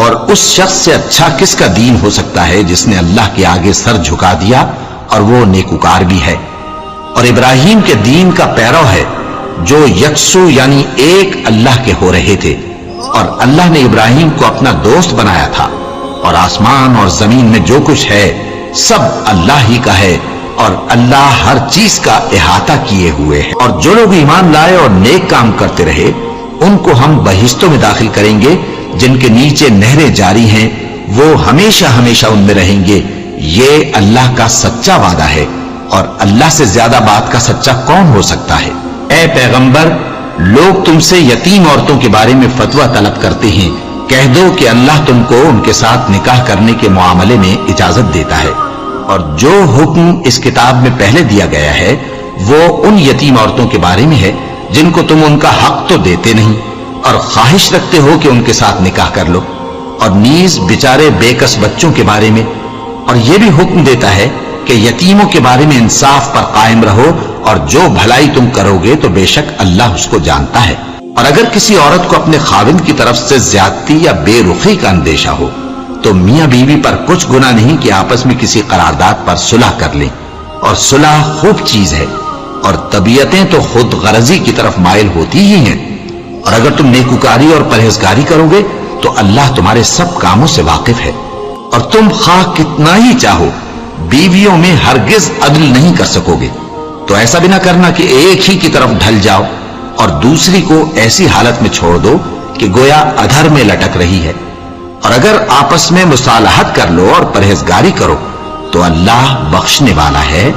اور اس شخص سے اچھا کس کا دین ہو سکتا ہے جس نے اللہ کے آگے سر جھکا دیا اور وہ نیکوکار بھی ہے اور ابراہیم کے دین کا پیرو ہے جو یکسو یعنی ایک اللہ کے ہو رہے تھے، اور اللہ نے ابراہیم کو اپنا دوست بنایا تھا، اور آسمان اور زمین میں جو کچھ ہے سب اللہ ہی کا ہے، اور اللہ ہر چیز کا احاطہ کیے ہوئے ہے۔ اور جو لوگ ایمان لائے اور نیک کام کرتے رہے ان کو ہم بہشتوں میں داخل کریں گے جن کے نیچے نہریں جاری ہیں، وہ ہمیشہ ہمیشہ ان میں رہیں گے۔ یہ اللہ کا سچا وعدہ ہے، اور اللہ سے زیادہ بات کا سچا کون ہو سکتا ہے؟ اے پیغمبر، لوگ تم سے یتیم عورتوں کے بارے میں فتویٰ طلب کرتے ہیں، کہہ دو کہ اللہ تم کو ان کے ساتھ نکاح کرنے کے معاملے میں اجازت دیتا ہے، اور جو حکم اس کتاب میں پہلے دیا گیا ہے وہ ان یتیم عورتوں کے بارے میں ہے جن کو تم ان کا حق تو دیتے نہیں اور خواہش رکھتے ہو کہ ان کے ساتھ نکاح کر لو، اور نیز بیچارے بے کس بچوں کے بارے میں، اور یہ بھی حکم دیتا ہے کہ یتیموں کے بارے میں انصاف پر قائم رہو، اور جو بھلائی تم کرو گے تو بے شک اللہ اس کو جانتا ہے۔ اور اگر کسی عورت کو اپنے خاوند کی طرف سے زیادتی یا بے رخی کا اندیشہ ہو تو میاں بیوی پر کچھ گناہ نہیں کہ آپس میں کسی قرارداد پر صلح کر لیں، اور صلح خوب چیز ہے، اور طبیعتیں تو خود غرضی کی طرف مائل ہوتی ہی ہیں، اور اگر تم نیکوکاری اور پرہیزگاری کرو گے تو اللہ تمہارے سب کاموں سے واقف ہے۔ اور تم خواہ کتنا ہی چاہو بیویوں میں ہرگز عدل نہیں کر سکو گے، تو ایسا بھی نہ کرنا کہ ایک ہی کی طرف ڈھل جاؤ اور دوسری کو ایسی حالت میں چھوڑ دو کہ گویا ادھر میں لٹک رہی ہے۔ اور اگر آپس میں مصالحت کر لو اور پرہیزگاری کرو تو اللہ بخشنے والا ہے،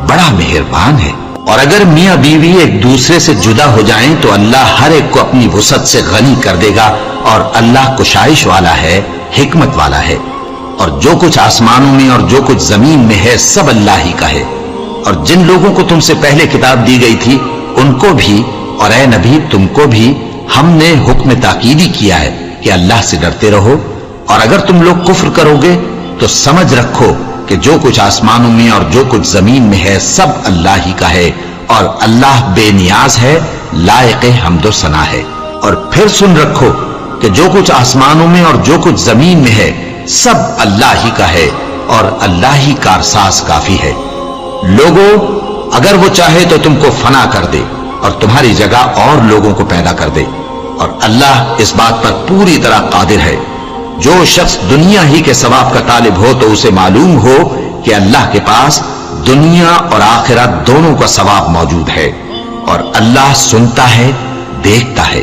بڑا مہربان ہے۔ اور اگر میاں بیوی ایک دوسرے سے جدا ہو جائیں تو اللہ ہر ایک کو اپنی وسعت سے غنی کر دے گا، اور اللہ کشائش والا ہے، حکمت والا ہے۔ اور جو کچھ آسمانوں میں اور جو کچھ زمین میں ہے سب اللہ ہی کا ہے۔ اور جن لوگوں کو تم سے پہلے کتاب دی گئی تھی ان کو بھی اور اے نبی تم کو بھی ہم نے حکم تاکیدی کیا ہے کہ اللہ سے ڈرتے رہو، اور اگر تم لوگ کفر کرو گے تو سمجھ رکھو کہ جو کچھ آسمانوں میں اور جو کچھ زمین میں ہے سب اللہ ہی کا ہے، اور اللہ بے نیاز ہے، لائق حمد و ثنا ہے۔ اور پھر سن رکھو کہ جو کچھ آسمانوں میں اور جو کچھ زمین میں ہے سب اللہ ہی کا ہے، اور اللہ ہی کارساز کافی ہے۔ لوگوں، اگر وہ چاہے تو تم کو فنا کر دے اور تمہاری جگہ اور لوگوں کو پیدا کر دے، اور اللہ اس بات پر پوری طرح قادر ہے۔ جو شخص دنیا ہی کے ثواب کا طالب ہو تو اسے معلوم ہو کہ اللہ کے پاس دنیا اور آخرت دونوں کا ثواب موجود ہے، اور اللہ سنتا ہے، دیکھتا ہے۔